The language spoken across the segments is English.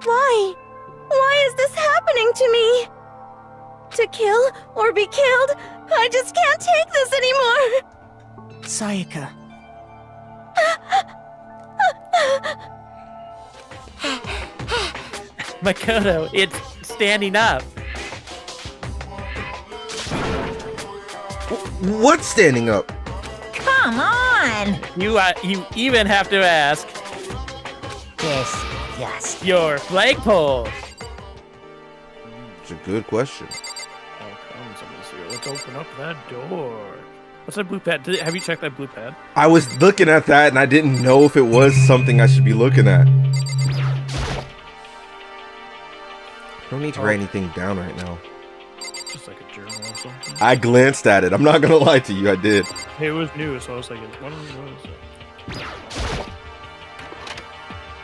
Why? Why is this happening to me? To kill or be killed? I just can't take this anymore! Sayaka. Makoto, it's standing up. What's standing up? Come on! You even have to ask This just... your flagpole. It's a good question. Oh, come, somebody's here. Let's open up that door. What's that blue pad? Have you checked that blue pad? I was looking at that and I didn't know if it was something I should be looking at. I don't need to write anything down right now. Just like a journal or something. I glanced at it. I'm not gonna lie to you, I did. It was new, so I was like, what is it?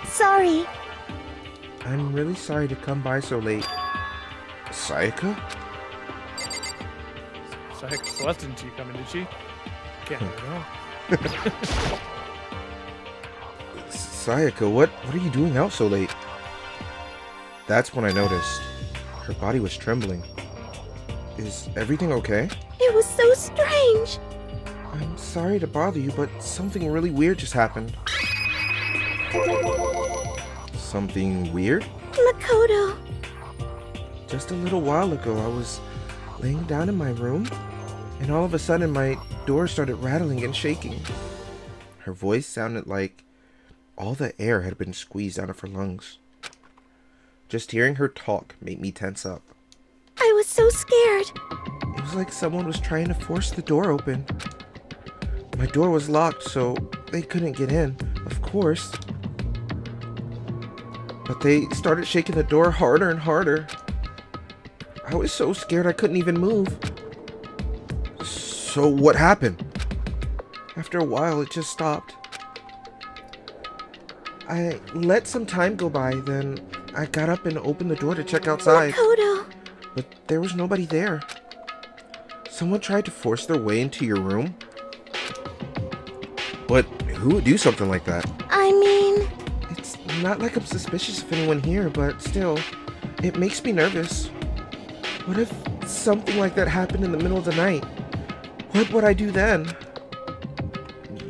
Sorry. I'm really sorry to come by so late. Sayaka? Sayaka Celeste didn't see you coming, did she? Can't really know. Sayaka, what are you doing out so late? That's when I noticed. Her body was trembling. Is everything okay? It was so strange. I'm sorry to bother you, but something really weird just happened. Something weird? Makoto. Just a little while ago, I was laying down in my room, and all of a sudden my door started rattling and shaking. Her voice sounded like all the air had been squeezed out of her lungs. Just hearing her talk made me tense up. I was so scared. It was like someone was trying to force the door open. My door was locked, so they couldn't get in, of course. But they started shaking the door harder and harder. I was so scared I couldn't even move. So what happened? After a while, it just stopped. I let some time go by, then I got up and opened the door to check outside. Makoto. But there was nobody there. Someone tried to force their way into your room? But who would do something like that? I mean... It's not like I'm suspicious of anyone here, but still, it makes me nervous. What if something like that happened in the middle of the night? What would I do then?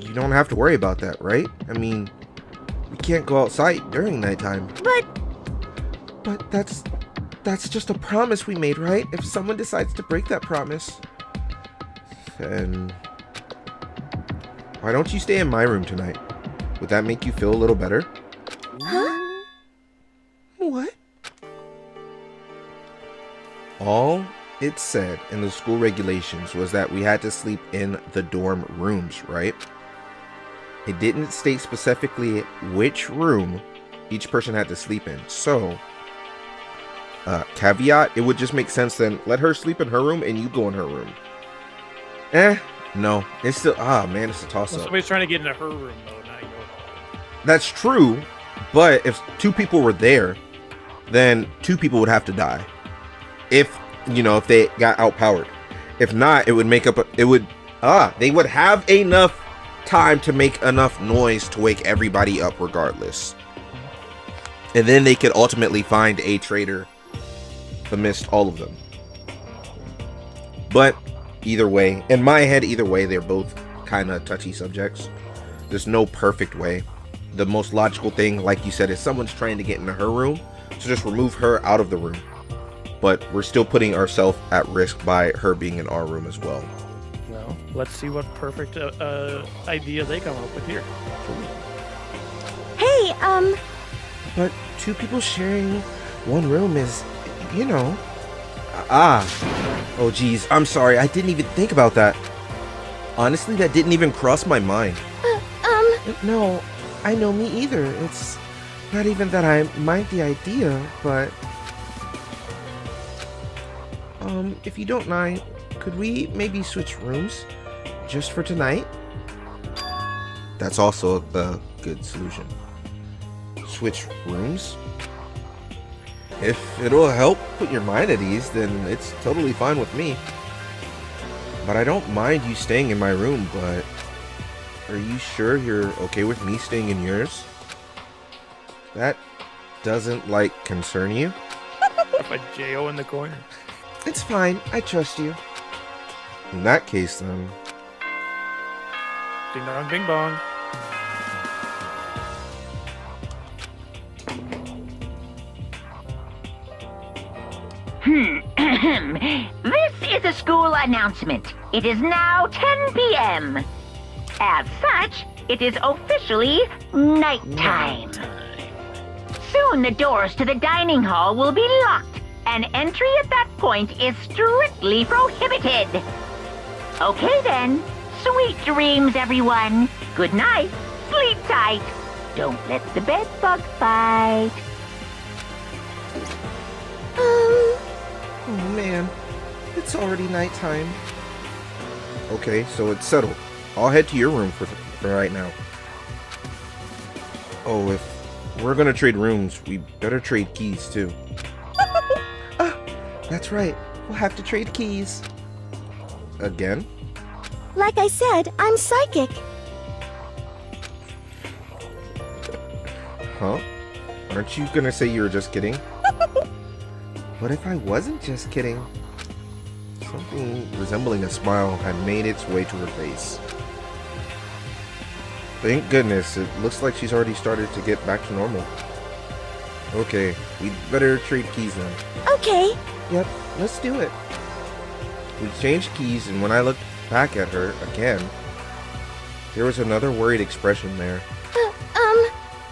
You don't have to worry about that, right? I mean, we can't go outside during nighttime. But that's just a promise we made, right? If someone decides to break that promise, then why don't you stay in my room tonight? Would that make you feel a little better? Huh? What? All it said in the school regulations was that we had to sleep in the dorm rooms, right? It didn't state specifically which room each person had to sleep in. So, caveat, it would just make sense then, let her sleep in her room and you go in her room. No, it's still, man, it's a toss-up. Well, somebody's trying to get into her room, though, not yours. That's true, but if two people were there, then two people would have to die. If, if they got outpowered. If not, it would make up, they would have enough time to make enough noise to wake everybody up regardless. And then they could ultimately find a traitor amidst all of them. But either way, in my head, either way, they're both kind of touchy subjects. There's no perfect way. The most logical thing, like you said, is someone's trying to get into her room, so just remove her out of the room. But we're still putting ourselves at risk by her being in our room as well. Well, let's see what perfect idea they come up with here. Hey, But two people sharing one room is, Oh geez, I'm sorry, I didn't even think about that. Honestly, that didn't even cross my mind. No, I know, me either. It's not even that I mind the idea, but... if you don't mind, could we maybe switch rooms? Just for tonight? That's also a good solution. Switch rooms? If it'll help put your mind at ease, then it's totally fine with me. But I don't mind you staying in my room, but... Are you sure you're okay with me staying in yours? That doesn't, like, concern you? If a J.O. in the corner. It's fine. I trust you. In that case, then... Ding dong, ding bong. This is a school announcement. It is now 10 p.m. As such, it is officially nighttime. Soon the doors to the dining hall will be locked, and entry at that point is strictly prohibited. Okay then. Sweet dreams, everyone. Good night. Sleep tight. Don't let the bed bug bite. Oh man, it's already nighttime. Okay, so it's settled. I'll head to your room for right now. Oh, if we're gonna trade rooms, we better trade keys too. That's right. We'll have to trade keys. Again? Like I said, I'm psychic. Huh? Aren't you gonna say you were just kidding? What if I wasn't just kidding? Something resembling a smile had made its way to her face. Thank goodness, it looks like she's already started to get back to normal. Okay, we'd better trade keys then. Okay. Yep, let's do it. We changed keys, and when I looked back at her again, there was another worried expression there.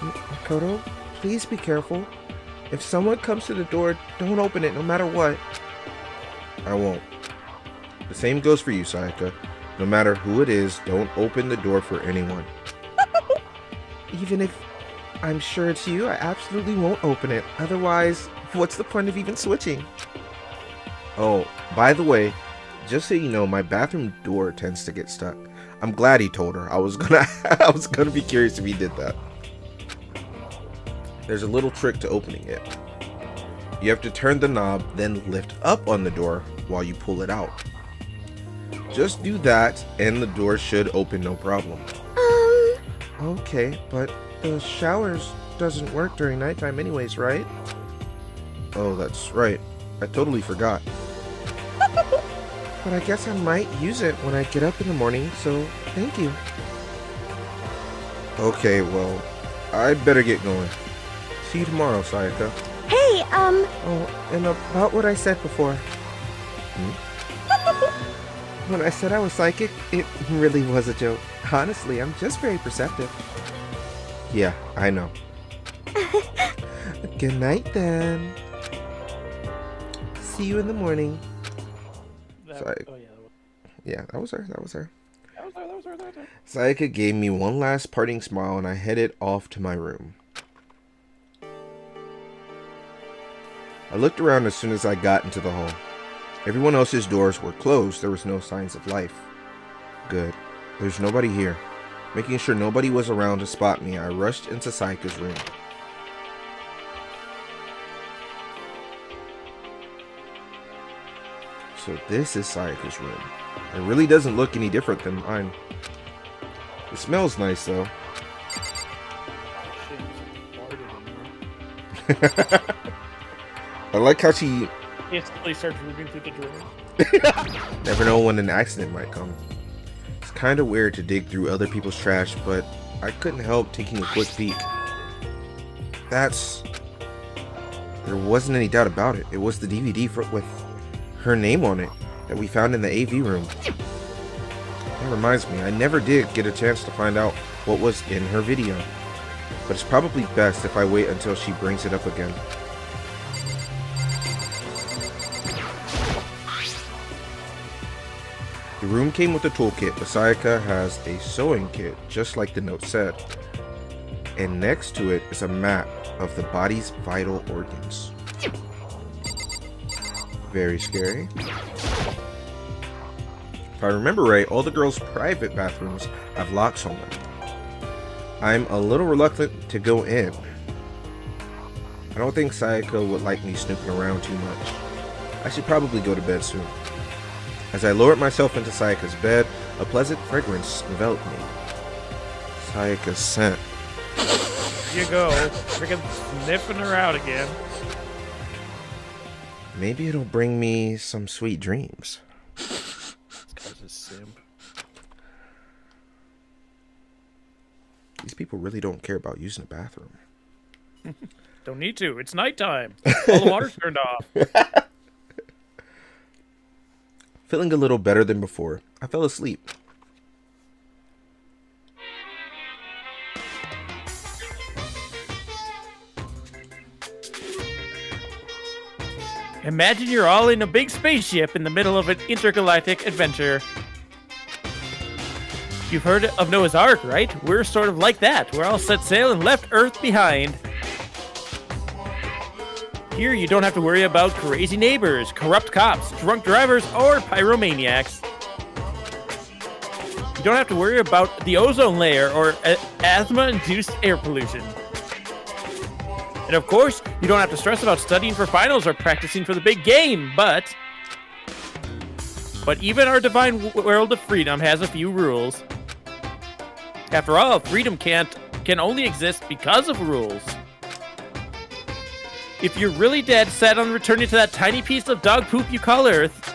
Makoto, please be careful. If someone comes to the door, don't open it no matter what. I won't. The same goes for you, Sayaka. No matter who it is, don't open the door for anyone. Even if I'm sure it's you, I absolutely won't open it. Otherwise, what's the point of even switching? Oh, by the way, just so you know, my bathroom door tends to get stuck. I'm glad he told her. I was gonna be curious if he did that. There's a little trick to opening it. You have to turn the knob, then lift up on the door while you pull it out. Just do that, and the door should open no problem. Okay, but the showers doesn't work during nighttime anyways, right? Oh, that's right. I totally forgot. But I guess I might use it when I get up in the morning, so thank you. Okay, well, I'd better get going. See you tomorrow, Sayaka. Hey, Oh, and about what I said before. When I said I was psychic, it really was a joke. Honestly, I'm just very perceptive. Yeah, I know. Good night, then. See you in the morning. Sorry. Oh, Yeah, that was her. that was her. Sayaka gave me one last parting smile, and I headed off to my room. I looked around as soon as I got into the hall. Everyone else's doors were closed. There was no signs of life. Good. There's nobody here. Making sure nobody was around to spot me, I rushed into Sayaka's room. So this is Sayaka's room. It really doesn't look any different than mine. It smells nice though. I like how she Instantly starts moving through the drawer. never know when an accident might come. It's kind of weird to dig through other people's trash, but I couldn't help taking a quick peek. There wasn't any doubt about it. It was the DVD with her name on it that we found in the AV room. That reminds me, I never did get a chance to find out what was in her video. But it's probably best if I wait until she brings it up again. The room came with a toolkit, but Sayaka has a sewing kit, just like the note said. And next to it is a map of the body's vital organs. Very scary. If I remember right, all the girls' private bathrooms have locks on them. I'm a little reluctant to go in. I don't think Sayaka would like me snooping around too much. I should probably go to bed soon. As I lowered myself into Sayaka's bed, a pleasant fragrance enveloped me. Sayaka's scent. you go. Freaking sniffing her out again. Maybe it'll bring me some sweet dreams. This guy's a simp. These people really don't care about using a bathroom. Don't need to. It's nighttime. All the water's turned off. Feeling a little better than before, I fell asleep. Imagine you're all in a big spaceship in the middle of an intergalactic adventure. You've heard of Noah's Ark, right? We're sort of like that. We're all set sail and left Earth behind. Here, you don't have to worry about crazy neighbors, corrupt cops, drunk drivers, or pyromaniacs. You don't have to worry about the ozone layer or asthma-induced air pollution. And of course, you don't have to stress about studying for finals or practicing for the big game, but even our divine world of freedom has a few rules. After all, freedom can only exist because of rules. If you're really dead set on returning to that tiny piece of dog poop you call Earth,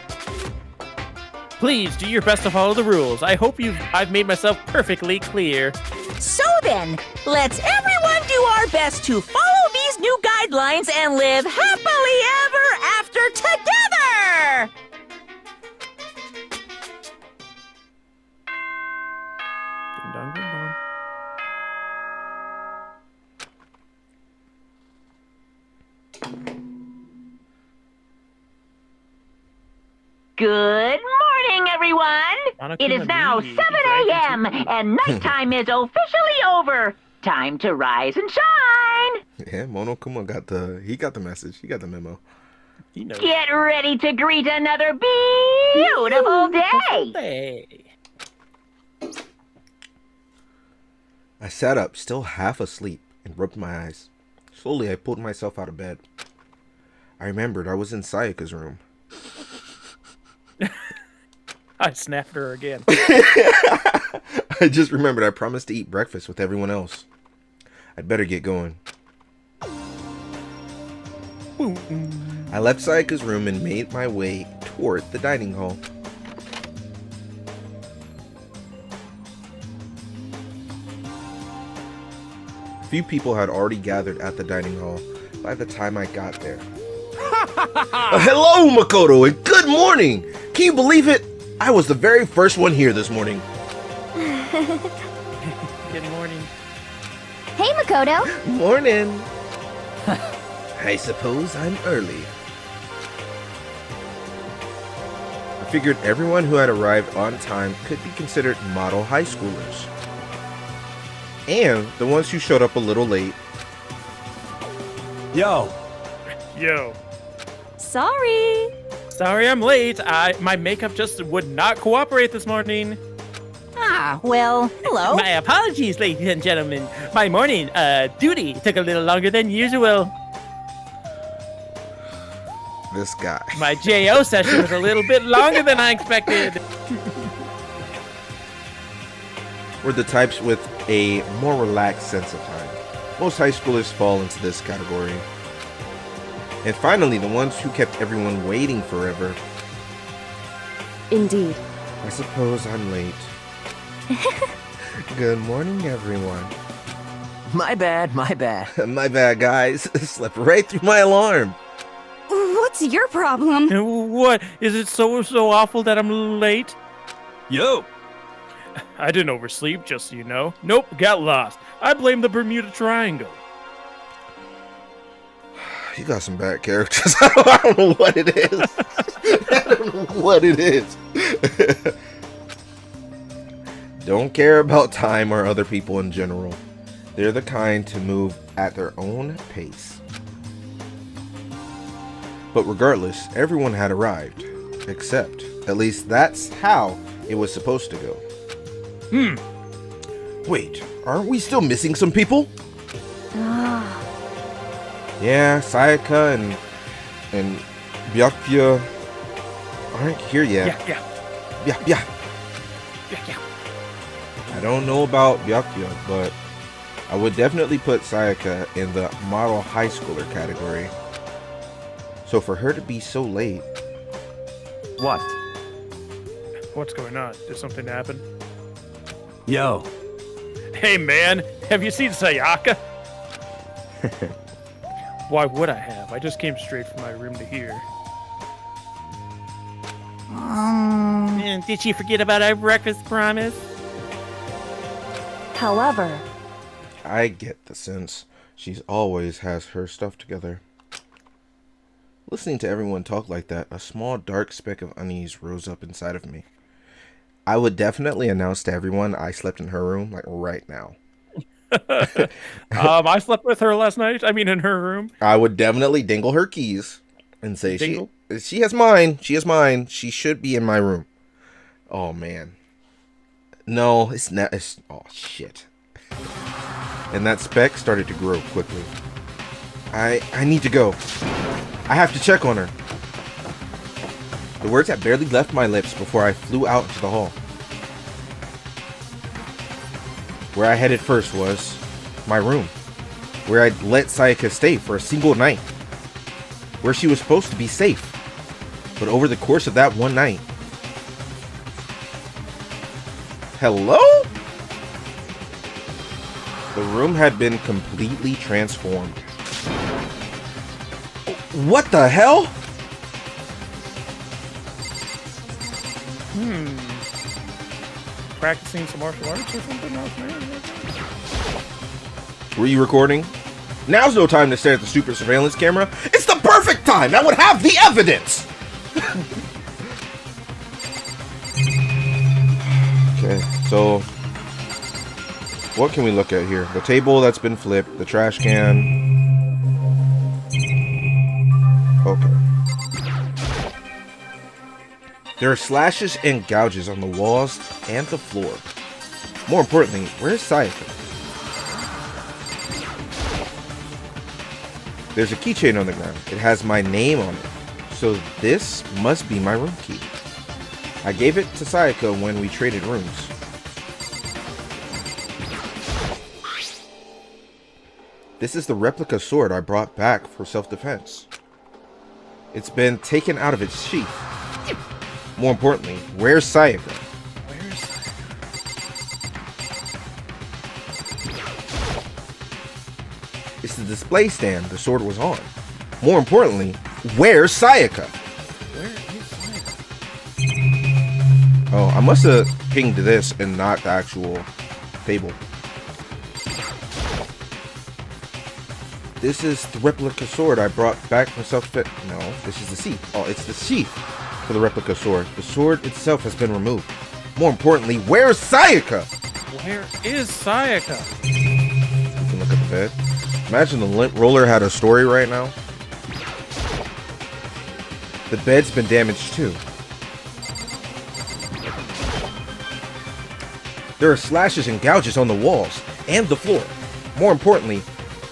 please do your best to follow the rules. I hope I've made myself perfectly clear. So then, let's everyone do our best to follow these new guidelines and live happily ever after together! Ding dong, ding dong. Good morning, everyone. It is now 7 a.m. and nighttime is officially over. Time to rise and shine. Yeah, Monokuma got the message. He got the memo. He knows. Get ready to greet another beautiful day. Hey. I sat up, still half asleep, and rubbed my eyes. Slowly, I pulled myself out of bed. I remembered I was in Sayaka's room. I snapped her again. I just remembered I promised to eat breakfast with everyone else. I'd better get going. I left Sayaka's room and made my way toward the dining hall. A few people had already gathered at the dining hall by the time I got there. Hello, Makoto, and good morning! Can you believe it? I was the very first one here this morning. Good morning. Hey, Makoto. Morning. I suppose I'm early. I figured everyone who had arrived on time could be considered model high schoolers. And the ones who showed up a little late. Yo, Yo. Sorry. I'm late. My makeup just would not cooperate this morning. Ah, well, hello. My apologies, ladies and gentlemen. My morning duty took a little longer than usual. This guy. My JO session was a little bit longer than I expected. We're the types with a more relaxed sense of time. Most high schoolers fall into this category. And finally, the ones who kept everyone waiting forever. Indeed. I suppose I'm late. Good morning, everyone. my bad. My bad, guys. Slept right through my alarm. What's your problem? What? Is it so awful that I'm late? Yo, I didn't oversleep, just so you know. Nope, got lost. I blame the Bermuda Triangle. You got some bad characters. I don't know what it is. I don't know what it is. Don't care about time or other people in general. They're the kind to move at their own pace. But regardless, everyone had arrived. Except, at least that's how it was supposed to go. Wait, aren't we still missing some people? Yeah, Sayaka and Byakuya aren't here yet. Yeah. I don't know about Byakuya, but I would definitely put Sayaka in the model high schooler category. So for her to be so late... What? What's going on? Did something happen? Yo. Hey, man, have you seen Sayaka? Why would I have? I just came straight from my room to here. Did she forget about our breakfast promise? However, I get the sense she's always has her stuff together. Listening to everyone talk like that, a small dark speck of unease rose up inside of me. I would definitely announce to everyone I slept in her room, like right now. I slept with her last night. I mean, in her room. I would definitely dingle her keys and say, Dingle? she has mine. She has mine. She should be in my room. Oh, man. No, it's not. Oh, shit. And that speck started to grow quickly. I need to go. I have to check on her. The words had barely left my lips before I flew out into the hall. Where I headed first was my room, where I'd let Sayaka stay for a single night, where she was supposed to be safe. But over the course of that one night... Hello? The room had been completely transformed. What the hell? Practicing some martial arts or something else, man? Were you recording? Now's no time to stare at the super surveillance camera. It's the perfect time! That would have the evidence! Okay, so... what can we look at here? The table that's been flipped, the trash can... Okay. There are slashes and gouges on the walls and the floor. More importantly, where's Sayaka? There's a keychain on the ground. It has my name on it. So this must be my room key. I gave it to Sayaka when we traded rooms. This is the replica sword I brought back for self-defense. It's been taken out of its sheath. More importantly, where's Sayaka? It's the display stand the sword was on. More importantly, where's Sayaka? Oh, I must have pinged this and not the actual table. This is the replica sword I brought back from self-defense. No, this is the sheath. Oh, it's the sheath for the replica sword. The sword itself has been removed. More importantly, where's Sayaka? Where is Sayaka? You can look at the bed. Imagine the lint roller had a story right now. The bed's been damaged too. There are slashes and gouges on the walls and the floor. More importantly,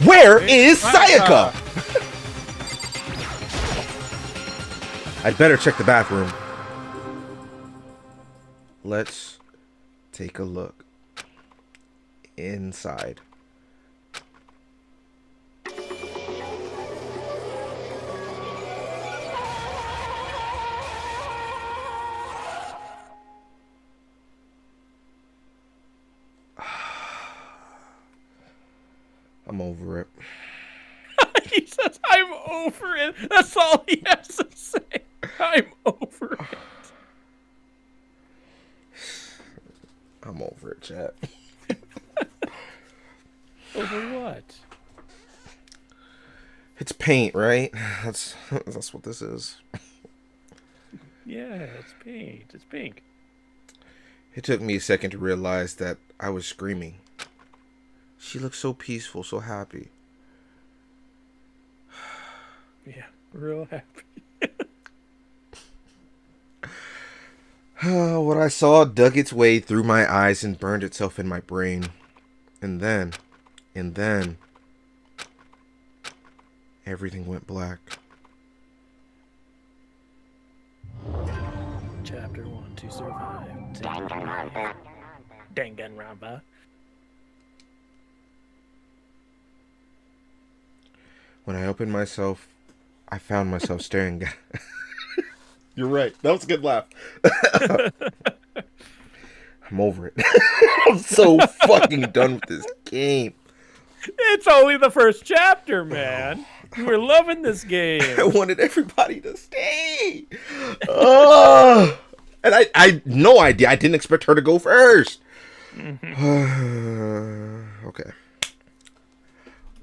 where is Sayaka? I'd better check the bathroom. Let's take a look inside. I'm over it. He says, I'm over it. That's all he has to say. I'm over it. I'm over it, chat. Over what? It's paint, right? That's what this is. Yeah, it's paint. It's pink. It took me a second to realize that I was screaming. She looked so peaceful, so happy. Yeah, real happy. What I saw dug its way through my eyes and burned itself in my brain. And then, everything went black. Chapter 1 to survive. Danganronpa. When I opened myself, I found myself staring at... You're right. That was a good laugh. I'm over it. I'm so fucking done with this game. It's only the first chapter, man. You were loving this game. I wanted everybody to stay. Oh. And I no idea. I didn't expect her to go first. Okay.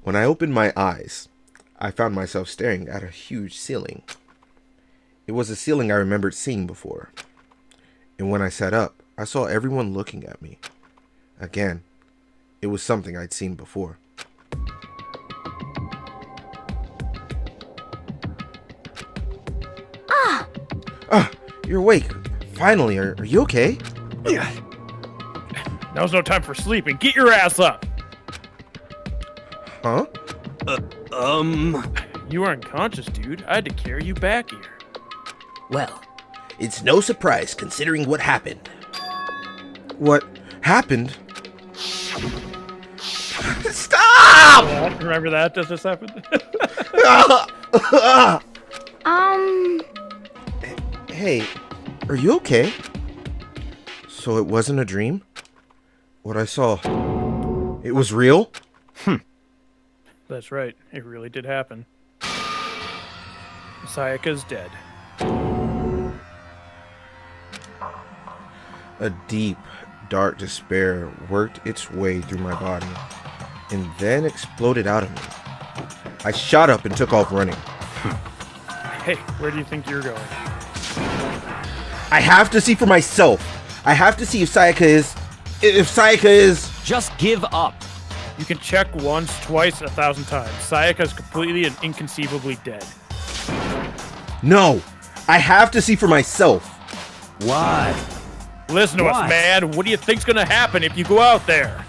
When I opened my eyes, I found myself staring at a huge ceiling. It was a ceiling I remembered seeing before. And when I sat up, I saw everyone looking at me. Again, it was something I'd seen before. You're awake. Finally, are you okay? Yeah. Now's no time for sleeping. Get your ass up. Huh? You were unconscious, dude. I had to carry you back here. Well, it's no surprise considering what happened. What happened? Stop! Yeah, remember that just happened? Hey, are you okay? So it wasn't a dream? What I saw, it was real? That's right. It really did happen. Sayaka's dead. A deep, dark despair worked its way through my body and then exploded out of me. I shot up and took off running. Hey, where do you think you're going? I have to see for myself. I have to see if Sayaka is... Just give up. You can check once, twice, 1,000 times. Sayaka's completely and inconceivably dead. No, I have to see for myself. Why? Listen to us, man. What do you think's gonna happen if you go out there?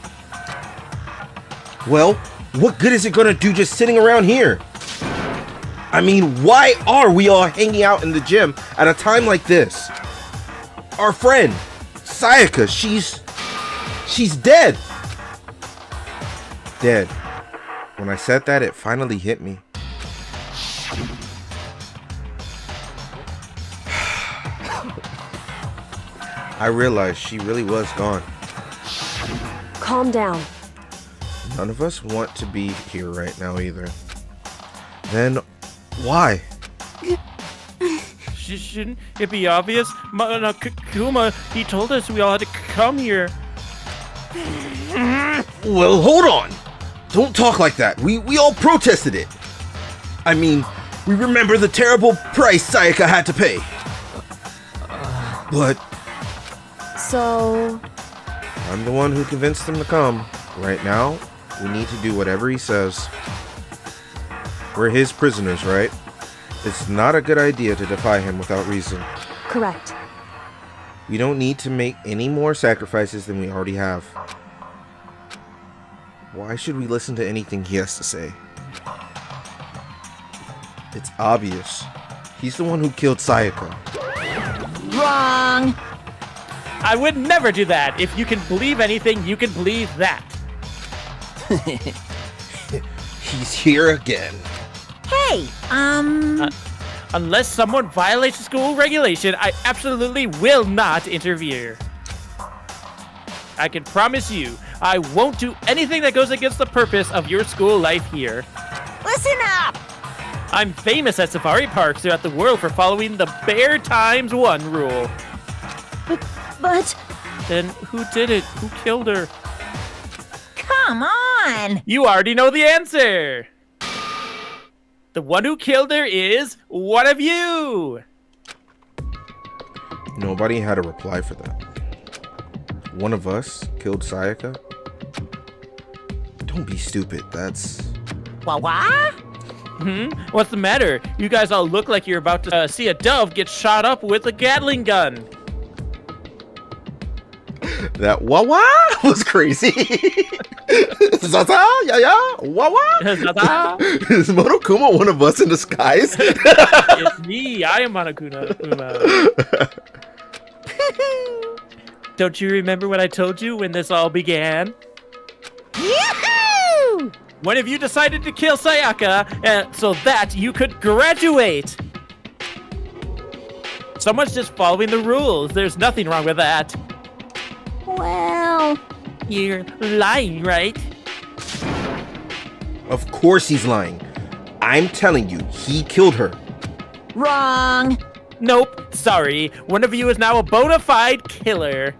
Well, what good is it gonna do just sitting around here? I mean, why are we all hanging out in the gym at a time like this? Our friend, Sayaka, she's dead. Dead. When I said that, it finally hit me. I realized she really was gone. Calm down. None of us want to be here right now either. Then, why? Shouldn't it be obvious? Kuma, he told us we all had to come here. Well, hold on. Don't talk like that. We all protested it. I mean, we remember the terrible price Sayaka had to pay. But So... I'm the one who convinced him to come. Right now, we need to do whatever he says. We're his prisoners, right? It's not a good idea to defy him without reason. Correct. We don't need to make any more sacrifices than we already have. Why should we listen to anything he has to say? It's obvious. He's the one who killed Sayaka. Wrong! I would never do that. If you can believe anything, you can believe that. He's here again. Hey, Unless someone violates the school regulation, I absolutely will not interfere. I can promise you, I won't do anything that goes against the purpose of your school life here. listen up! I'm famous at safari parks throughout the world for following the Bear Times 1 rule. But... Then who did it? Who killed her? Come on! You already know the answer! The one who killed her is one of you! Nobody had a reply for that. One of us killed Sayaka? Don't be stupid, that's... What? What's the matter? You guys all look like you're about to see a dove get shot up with a Gatling gun. That wah-wah was crazy. Zaza, ya, wah-wah. Zaza. Is Monokuma one of us in disguise? It's me. I am Monokuma. Don't you remember what I told you when this all began? Yoo-hoo! One of you decided to kill Sayaka so that you could graduate. Someone's just following the rules. There's nothing wrong with that. Well, You're lying, right? Of course he's lying. I'm telling you, he killed her. wrong. Nope, sorry. One of you is now a bona fide killer.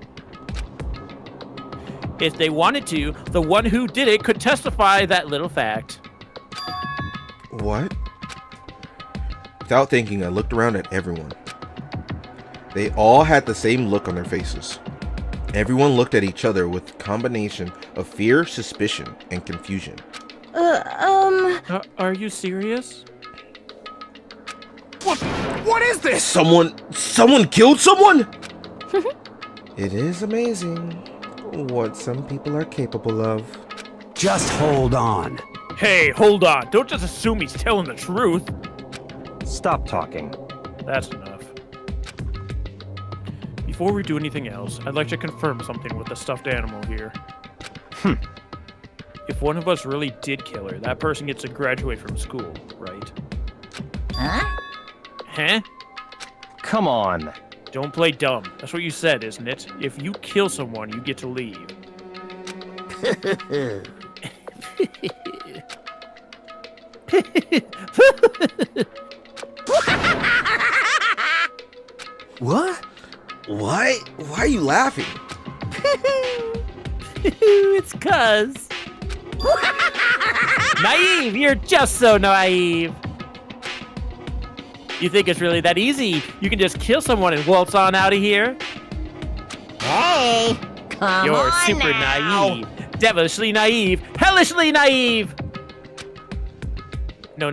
If they wanted to, the one who did it could testify that little fact. What? Without thinking, I looked around at everyone. They all had the same look on their faces. Everyone looked at each other with a combination of fear, suspicion, and confusion. Are you serious? What is this? Someone killed someone? It is amazing what some people are capable of. Just hold on. Hey, hold on. Don't just assume he's telling the truth. Stop talking. That's enough. Before we do anything else, I'd like to confirm something with the stuffed animal here. If one of us really did kill her, that person gets to graduate from school, right? Huh? Huh? Come on. Don't play dumb. That's what you said, isn't it? If you kill someone, you get to leave. What? Why are you laughing? It's cuz. Naive! You're just so naive. You think it's really that easy? You can just kill someone and waltz on out of here? Hey, come You're on super now. naive. Devilishly naive. Hellishly naive! No.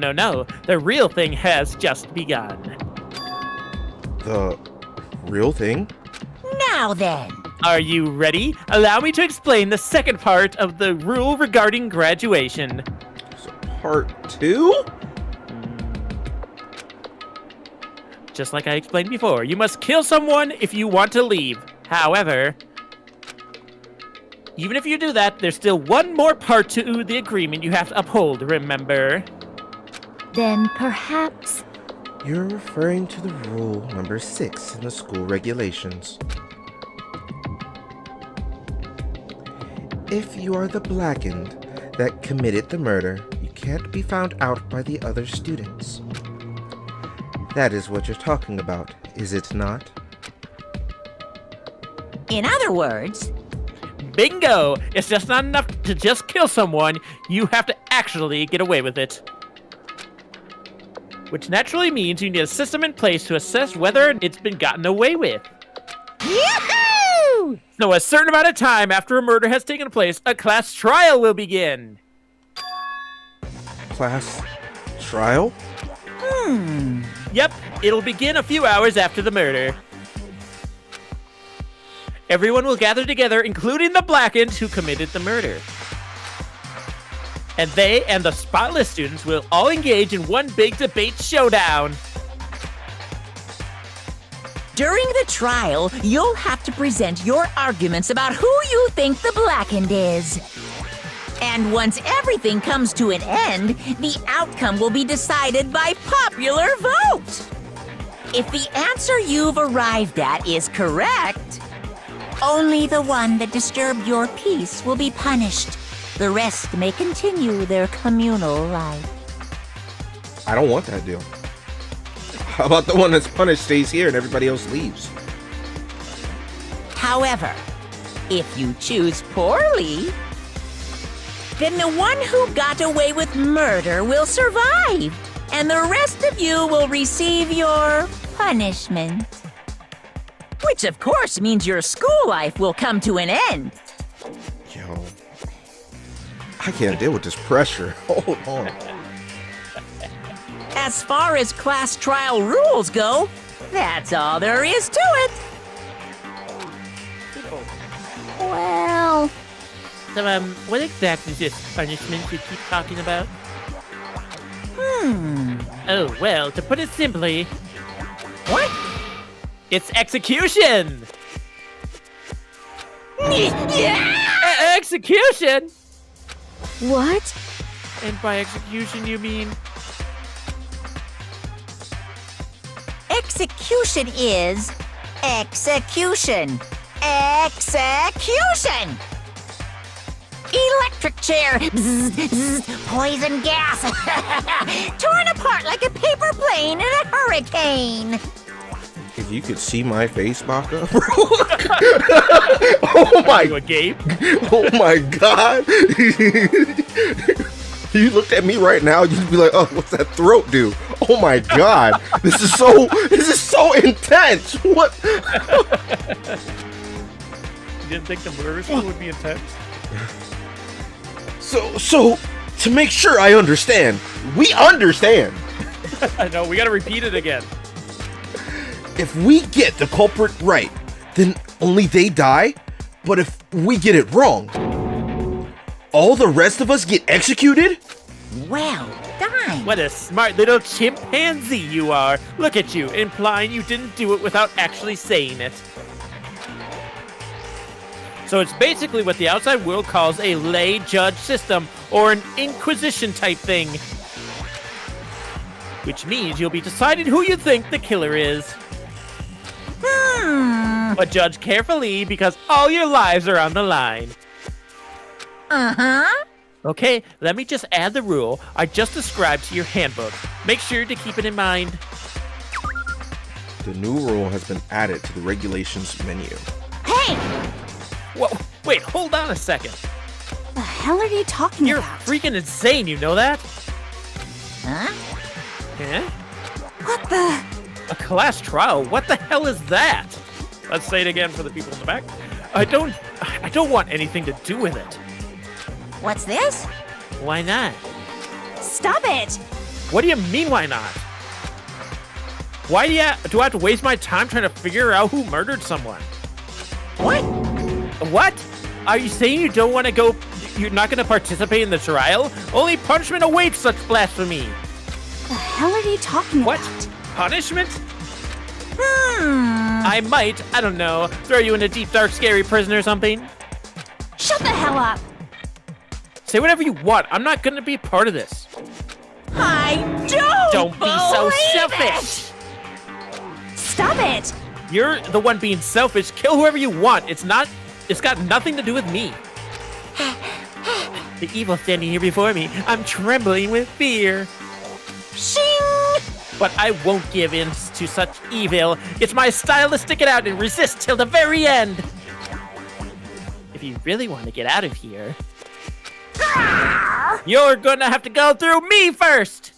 The real thing has just begun. The real thing? Now then. Are you ready? Allow me to explain the second part of the rule regarding graduation. So part 2? Just like I explained before, you must kill someone if you want to leave. However, even if you do that, there's still one more part to the agreement you have to uphold, remember? Then perhaps... You're referring to the rule number 6 in the school regulations. If you are the blackened that committed the murder, you can't be found out by the other students. That is what you're talking about, is it not? In other words, Bingo! It's just not enough to just kill someone, you have to actually get away with it. Which naturally means you need a system in place to assess whether it's been gotten away with. Yahoo! So a certain amount of time after a murder has taken place, a class trial will begin. Class trial? Yep, it'll begin a few hours after the murder. Everyone will gather together, including the blackened who committed the murder. And they and the spotless students will all engage in one big debate showdown. During the trial, you'll have to present your arguments about who you think the blackened is. And once everything comes to an end, the outcome will be decided by popular vote. If the answer you've arrived at is correct, only the one that disturbed your peace will be punished. The rest may continue their communal life. I don't want that deal. How about the one that's punished stays here and everybody else leaves? However, if you choose poorly, then the one who got away with murder will survive, and the rest of you will receive your punishment. Which, of course, means your school life will come to an end. Yo, I can't deal with this pressure. Hold on. As far as class trial rules go, that's all there is to it. Well... So, what exactly is this punishment you keep talking about? Oh, well, to put it simply... What? It's execution! Yeah! Execution? What? And by execution, you mean? Execution is execution. Execution! Electric chair. Bzz, bzz, poison gas. Torn apart like a paper plane in a hurricane. If you could see my face, Baka, bro. Oh my, You a Gabe? oh my God. You looked at me right now, you'd be like, oh, what's that throat do? Oh my God. This is so intense. What? You didn't think the murder scene would be intense? So, to make sure I understand, we understand. I know, we gotta repeat it again. If we get the culprit right, then only they die. But if we get it wrong, all the rest of us get executed? Well done. What a smart little chimpanzee you are. Look at you, implying you didn't do it without actually saying it. So it's basically what the outside world calls a lay judge system, or an inquisition type thing. Which means you'll be deciding who you think the killer is. But judge carefully, because all your lives are on the line. Uh-huh. Okay, let me just add the rule I just described to your handbook. Make sure to keep it in mind. The new rule has been added to the regulations menu. Hey! Whoa, wait, hold on a second. The hell are you talking You're about? freaking insane, you know that? Huh? Yeah? What the? A class trial? What the hell is that? Let's say it again for the people in the back. I don't want anything to do with it. What's this? Why not? Stop it! What do you mean, why not? Why do I have to waste my time trying to figure out who murdered someone? What? What? Are you saying you don't want to go, you're not going to participate in the trial? Only punishment awaits such blasphemy. The hell are you talking What? about? Punishment? I might, I don't know, throw you in a deep, dark, scary prison or something. Shut the hell up! Say whatever you want. I'm not going to be part of this. I don't Don't be so believe selfish. it. Stop it! You're the one being selfish. Kill whoever you want. It's got nothing to do with me. The evil standing here before me. I'm trembling with fear. Shing! But I won't give in to such evil. It's my style to stick it out and resist till the very end. If you really want to get out of here, you're gonna have to go through me first.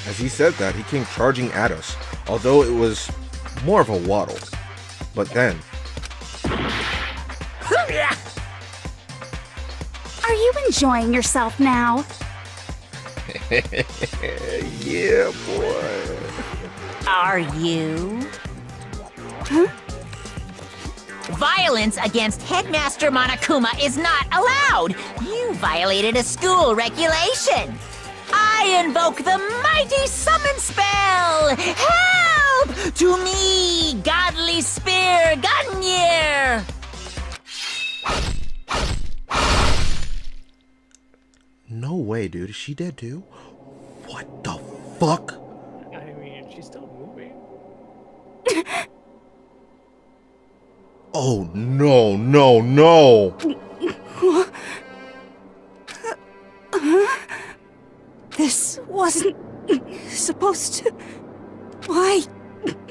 As he said that, he came charging at us, although it was more of a waddle. But then, Are you enjoying yourself now? yeah, boy. Are you? Violence against Headmaster Monokuma is not allowed. You violated a school regulation. I invoke the mighty summon spell. Help! To me, godly spear, Gunyear! No way, dude. Is she dead too? What the fuck? I mean, she's still moving. Oh, no, no, no. This wasn't supposed to. Why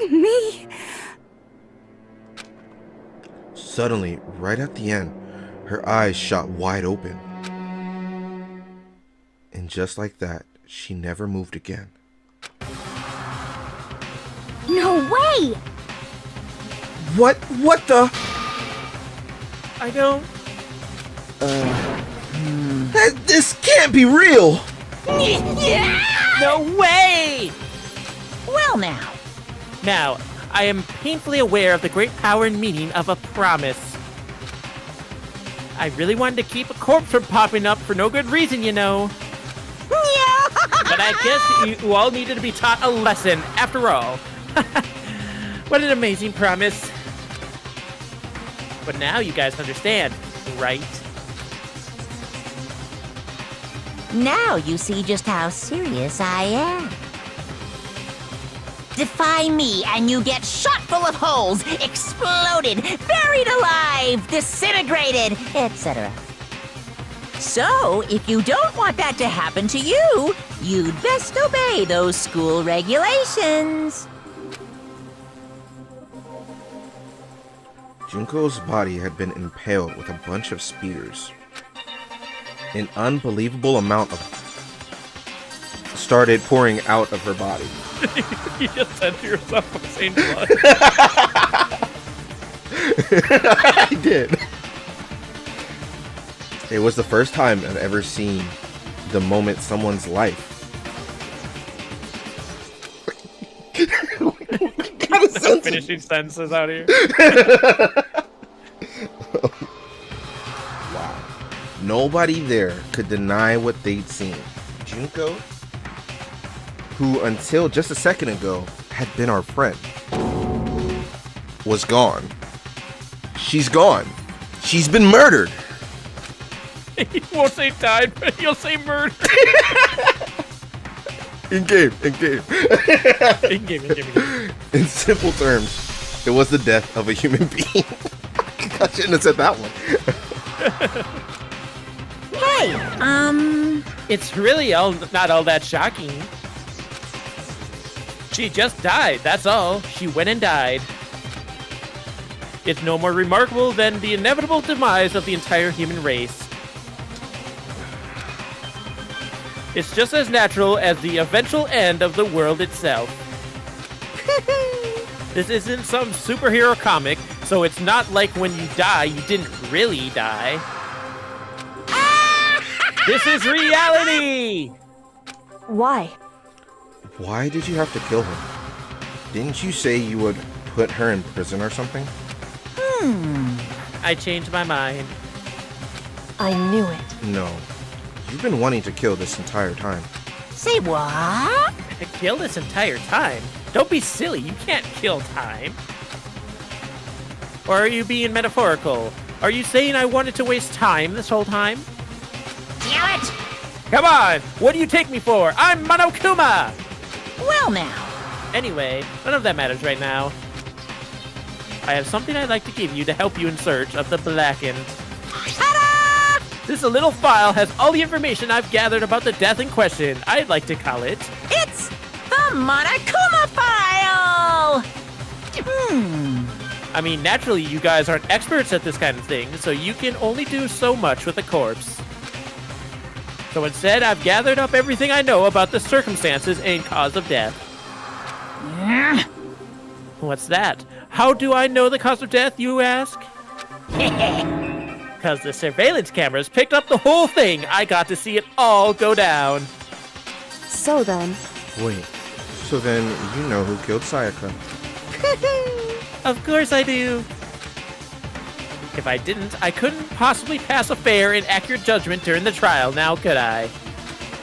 me? Suddenly, right at the end, her eyes shot wide open. And just like that, she never moved again. No way! What the? I don't. This can't be real! No way! Well now, Now, I am painfully aware of the great power and meaning of a promise. I really wanted to keep a corpse from popping up for no good reason, you know. But I guess you all needed to be taught a lesson, after all. What an amazing promise. But now you guys understand, right? Now you see just how serious I am. Defy me and you get shot full of holes, exploded, buried alive, disintegrated, etc. So, if you don't want that to happen to you, you'd best obey those school regulations. Junko's body had been impaled with a bunch of spears. An unbelievable amount of started pouring out of her body. You just said to yourself, I'm saying blood. I did. It was the first time I've ever seen the moment someone's life. What kind of sentence? Finishing sentences out here. Wow. Nobody there could deny what they'd seen. Junko, who until just a second ago had been our friend, was gone. She's gone. She's been murdered. He won't say died, but he'll say murder. In game. In game. In simple terms, it was the death of a human being. I shouldn't have said that one. Hey, It's really not all that shocking. She just died, that's all. She went and died. It's no more remarkable than the inevitable demise of the entire human race. It's just as natural as the eventual end of the world itself. This isn't some superhero comic, so it's not like when you die, you didn't really die. This is reality! Why? Why did you have to kill her? Didn't you say you would put her in prison or something? I changed my mind. I knew it. No. You've been wanting to kill this entire time. say what? I killed this entire time. Don't be silly, you can't kill time. Or are you being metaphorical? Are you saying I wanted to waste time this whole time? Damn it! Come on! What do you take me for? I'm Monokuma! Well now. Anyway, none of that matters right now. I have something I'd like to give you to help you in search of the Blackened. Ta-da! This little file has all the information I've gathered about the death in question. I'd like to call it... It's the Monokuma file! I mean, naturally, you guys aren't experts at this kind of thing, so you can only do so much with a corpse. So instead, I've gathered up everything I know about the circumstances and cause of death. What's that? How do I know the cause of death, you ask? Because the surveillance cameras picked up the whole thing. I got to see it all go down. So then, Wait, so then you know who killed Sayaka? Of course I do. If I didn't, I couldn't possibly pass a fair and accurate judgment during the trial, now could I?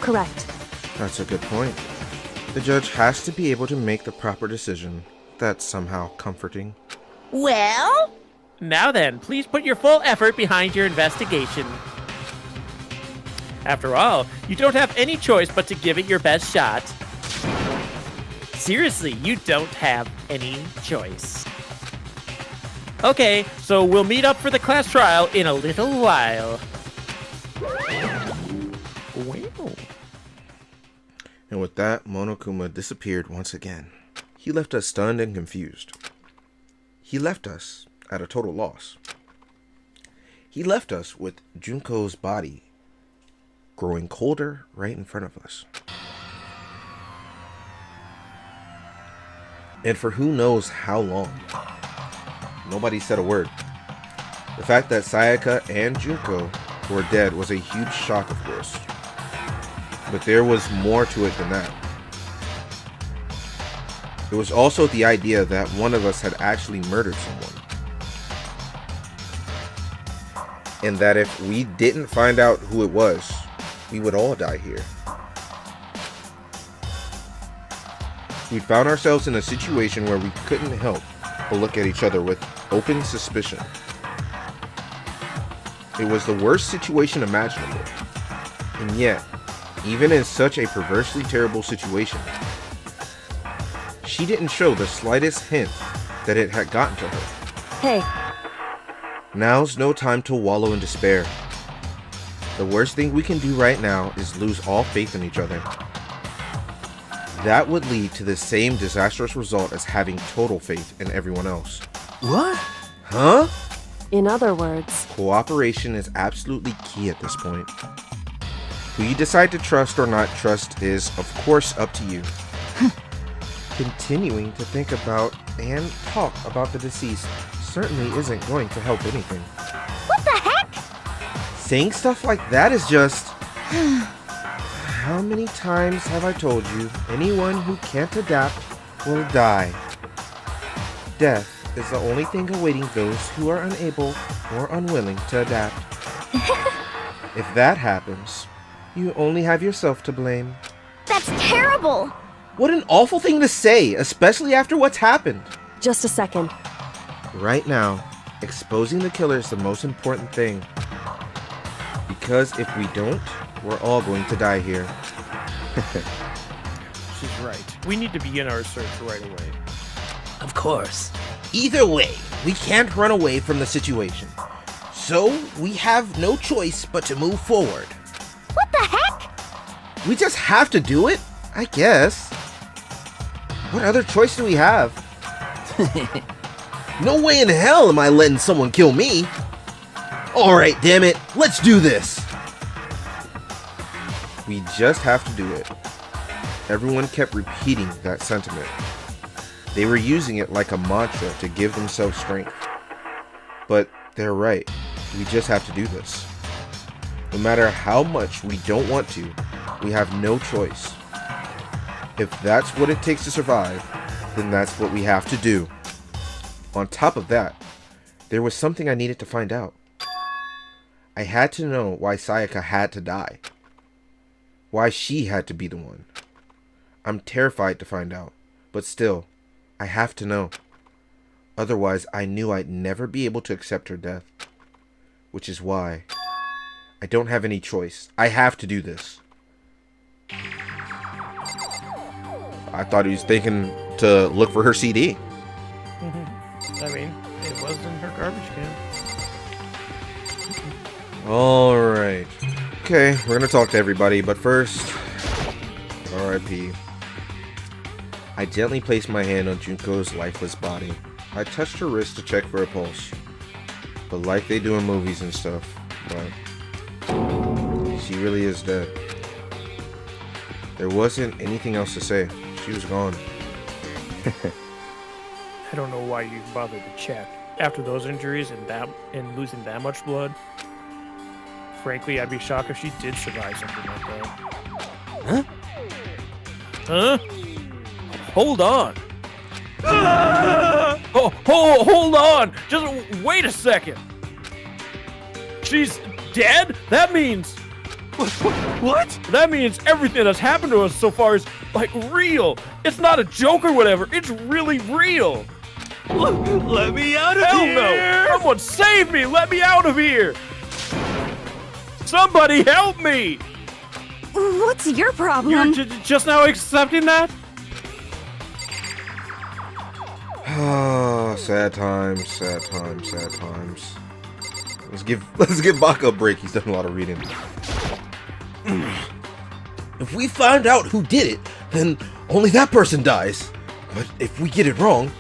correct. That's a good point. The judge has to be able to make the proper decision. That's somehow comforting. Well? Now then, please put your full effort behind your investigation. After all, you don't have any choice but to give it your best shot. Seriously, you don't have any choice. Okay, so we'll meet up for the class trial in a little while. Wow. And with that, Monokuma disappeared once again. He left us stunned and confused. He left us at a total loss. He left us with Junko's body growing colder right in front of us. And for who knows how long. Nobody said a word. The fact that Sayaka and Junko were dead was a huge shock, of course. But there was more to it than that. It was also the idea that one of us had actually murdered someone. And that if we didn't find out who it was, we would all die here. We found ourselves in a situation where we couldn't help but look at each other with open suspicion. It was the worst situation imaginable. And yet, even in such a perversely terrible situation. She didn't show the slightest hint that it had gotten to her. Hey, Now's no time to wallow in despair. The worst thing we can do right now is lose all faith in each other. That would lead to the same disastrous result as having total faith in everyone else. What? Huh? in other words, Cooperation is absolutely key at this point. Who you decide to trust or not trust is, of course, up to you. Continuing to think about and talk about the deceased certainly isn't going to help anything. What the heck? Saying stuff like that is just... How many times have I told you, anyone who can't adapt will die? Death is the only thing awaiting those who are unable or unwilling to adapt. If that happens, you only have yourself to blame. that's terrible! What an awful thing to say, especially after what's happened. Just a second. Right now, exposing the killer is the most important thing. Because if we don't, we're all going to die here. She's right. We need to begin our search right away. Of course. Either way, we can't run away from the situation. So, we have no choice but to move forward. What the heck? We just have to do it, I guess. What other choice do we have? No way in hell am I letting someone kill me. Alright, damn it, let's do this. We just have to do it. Everyone kept repeating that sentiment. They were using it like a mantra to give themselves strength. But they're right. We just have to do this. No matter how much we don't want to, we have no choice. If that's what it takes to survive, then that's what we have to do. On top of that, there was something I needed to find out. I had to know why Sayaka had to die. Why she had to be the one. I'm terrified to find out, but still, I have to know. Otherwise, I knew I'd never be able to accept her death. Which is why I don't have any choice. I have to do this. I thought he was thinking to look for her CD. I mean, it was in her garbage can. Alright. Okay, we're gonna talk to everybody, but first... R.I.P. I gently placed my hand on Junko's lifeless body. I touched her wrist to check for a pulse. But like they do in movies and stuff, but she really is dead. There wasn't anything else to say. She was gone. I don't know why you bothered to check. After those injuries and losing that much blood, frankly, I'd be shocked if she did survive something like that. Huh? Huh? Hold on. Oh, hold on. Just wait a second. She's dead? That means... What? That means everything that's happened to us so far is, like, real. It's not a joke or whatever. It's really real. Let me out of Hell here! no! Someone save me! Let me out of here! Somebody help me! What's your You're problem? just now accepting that? Sad times, sad times, sad times. Let's give Baka a break. He's done a lot of reading. If we find out who did it, then only that person dies. But if we get it wrong,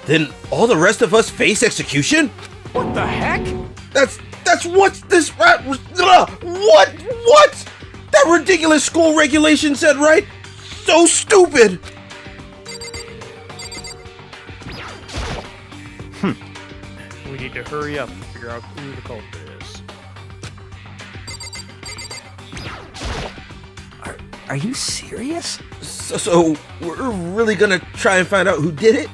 then all the rest of us face execution? What the heck? That's what this what? That ridiculous school regulation said, right? So stupid. We need to hurry up and figure out who the culprit is. Are you serious? So we're really gonna try and find out who did it?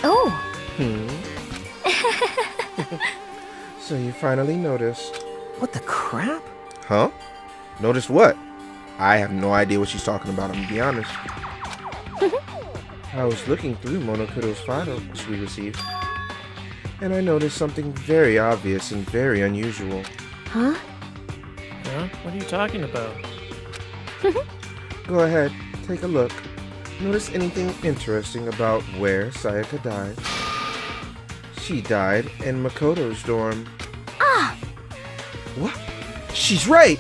Oh, So you finally noticed. What the crap? Huh? Noticed what? I have no idea what she's talking about, I'm gonna be honest. I was looking through Monokudo's files we received. and I noticed something very obvious and very unusual. Huh? Huh? What are you talking about? Go ahead, take a look. Notice anything interesting about where Sayaka died? She died in Makoto's dorm. Ah! What? She's right!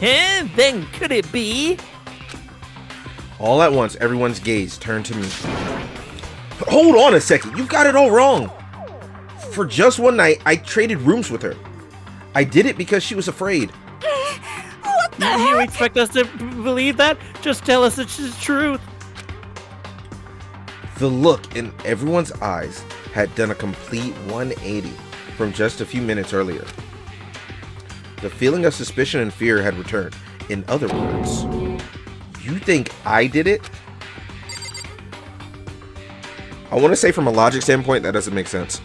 And then could it be? All at once, everyone's gaze turned to me. Hold on a second, you've got it all wrong! For just one night, I traded rooms with her. I did it because she was afraid. You expect us to believe that? Just tell us it's the truth. The look in everyone's eyes had done a complete 180 from just a few minutes earlier. The feeling of suspicion and fear had returned. In other words, you think I did it? I want to say from a logic standpoint, that doesn't make sense.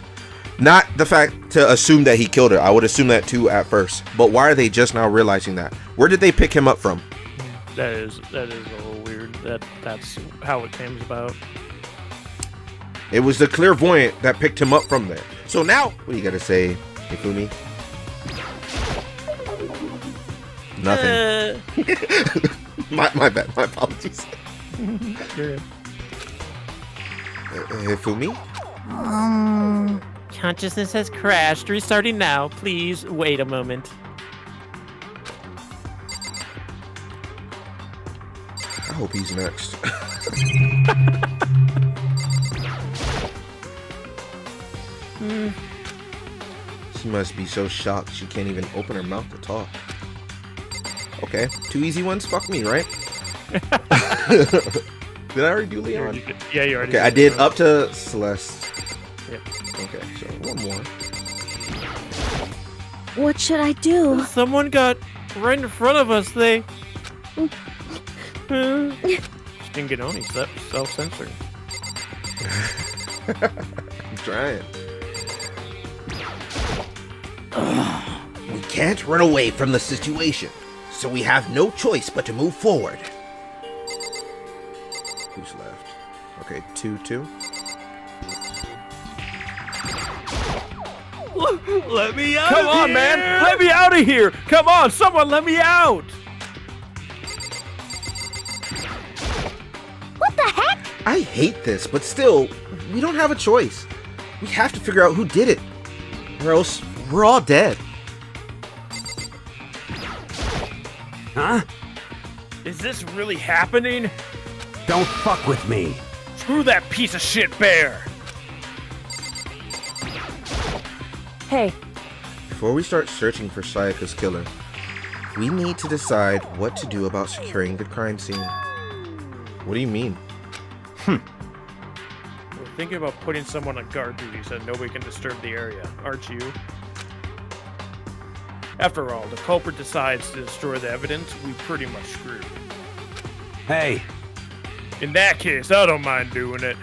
Not the fact to assume that he killed her. I would assume that too at first. But why are they just now realizing that? Where did they pick him up from? That is a little weird. That's how it came about. It was the clairvoyant that picked him up from there. So now, what do you got to say, Ifumi? Nothing. My bad. My apologies. Ifumi? Consciousness has crashed. Restarting now. Please wait a moment. I hope he's next. She must be so shocked she can't even open her mouth to talk. Okay, 2 easy ones? Fuck me, right? Did I already do Leon? Yeah, you already Okay, I did up to Celeste. Yep. Okay, so one more. What should I do? Someone got right in front of us. They. Shingenoni self-censoring. I'm trying. We can't run away from the situation, so we have no choice but to move forward. Who's left? Okay, 2-2. Let me out Come of on, here! man! Let me out of here! Come on, someone let me out! What the heck? I hate this, but still, we don't have a choice. We have to figure out who did it, or else we're all dead. Huh? Is this really happening? Don't fuck with me. Screw that piece of shit bear! Hey, Before we start searching for Sayaka's killer, we need to decide what to do about securing the crime scene. What do you mean? We're thinking about putting someone on guard duty so nobody can disturb the area, aren't you? After all, the culprit decides to destroy the evidence, we pretty much screwed. Hey, In that case, I don't mind doing it.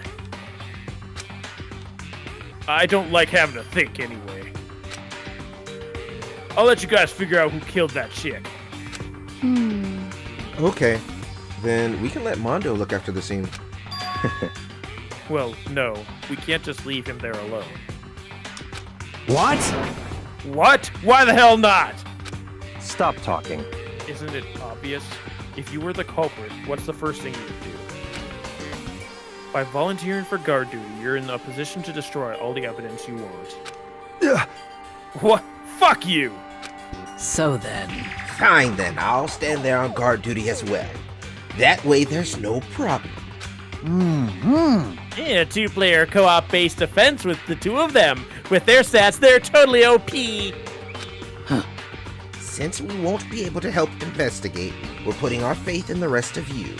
I don't like having to think anyway. I'll let you guys figure out who killed that chick. Okay, then we can let Mondo look after the scene. Well, no, we can't just leave him there alone. what? What? Why the hell not? Stop talking. Isn't it obvious? If you were the culprit, what's the first thing you would do? By volunteering for guard duty, you're in a position to destroy all the evidence you want. Ugh. What? Fuck you! So then, Fine then, I'll stand there on guard duty as well. That way there's no problem. Yeah, two-player co-op based defense with the two of them. With their stats, they're totally OP. Since we won't be able to help investigate, we're putting our faith in the rest of you.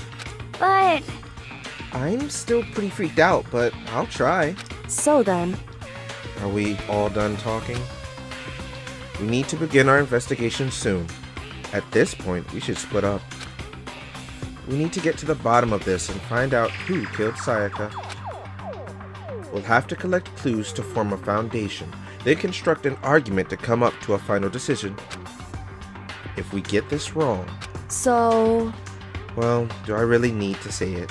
but... I'm still pretty freaked out, but I'll try. So then... Are we all done talking? We need to begin our investigation soon. At this point, we should split up. We need to get to the bottom of this and find out who killed Sayaka. We'll have to collect clues to form a foundation, then construct an argument to come up to a final decision. If we get this wrong, So... well, do I really need to say it?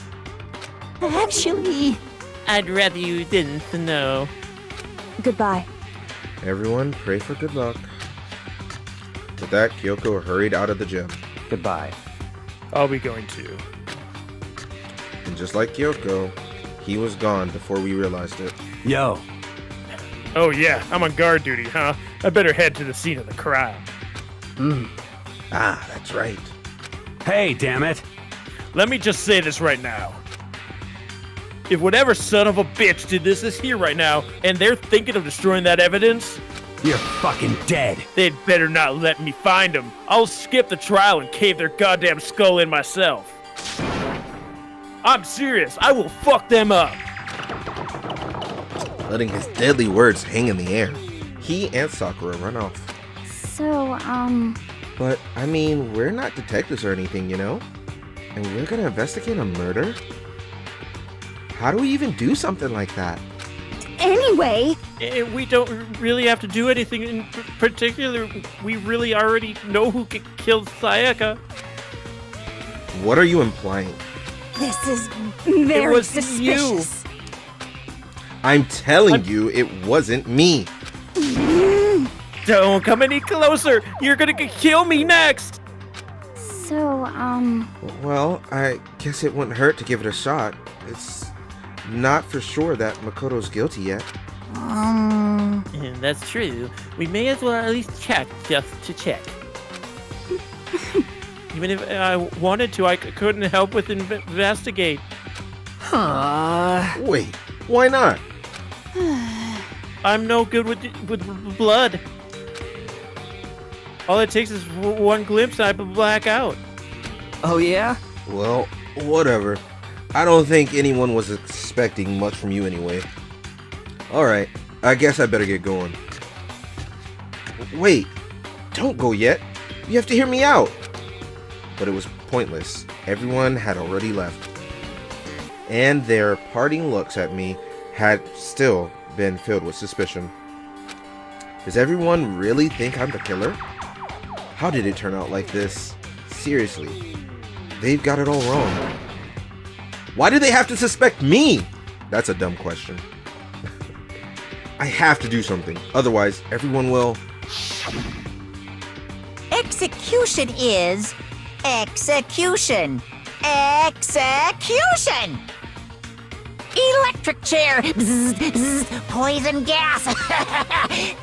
actually, I'd rather you didn't know. Goodbye. Everyone, pray for good luck. With that, Kyoko hurried out of the gym. Goodbye. I'll be going to. And just like Kyoko, he was gone before we realized it. Yo. Oh yeah, I'm on guard duty, huh? I better head to the scene of the crime. Ah, that's right. Hey, damn it. Let me just say this right now. If whatever son of a bitch did this is here right now, and they're thinking of destroying that evidence, You're fucking dead. they'd better not let me find them. I'll skip the trial and cave their goddamn skull in myself. I'm serious, I will fuck them up. Letting his deadly words hang in the air, he and Sakura run off. So, But, I mean, we're not detectives or anything, you know? And we're gonna investigate a murder? How do we even do something like that? anyway, And we don't really have to do anything in particular. We really already know who killed Sayaka. What are you implying? this is very was suspicious. I'm telling you, it wasn't me. Don't come any closer. You're gonna kill me next. So, Well, I guess it wouldn't hurt to give it a shot. It's not for sure that Makoto's guilty yet. And that's true. We may as well at least check just to check. Even if I wanted to, I couldn't help with investigate. Wait, why not? I'm no good with blood. All it takes is one glimpse and I black out. Oh, yeah? Well, whatever. I don't think anyone was expecting much from you anyway. Alright, I guess I better get going. Wait, don't go yet. You have to hear me out. But it was pointless. Everyone had already left. And their parting looks at me had still been filled with suspicion. Does everyone really think I'm the killer? How did it turn out like this? Seriously, they've got it all wrong. Why do they have to suspect me? That's a dumb question. I have to do something, otherwise everyone will... Execution is execution. Execution! Electric chair! Bzz, bzz, poison gas!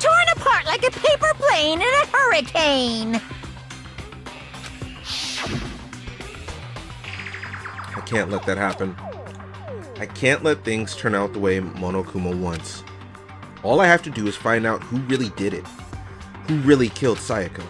Torn apart like a paper plane in a hurricane! I can't let that happen. I can't let things turn out the way Monokuma wants. All I have to do is find out who really did it. Who really killed Sayaka.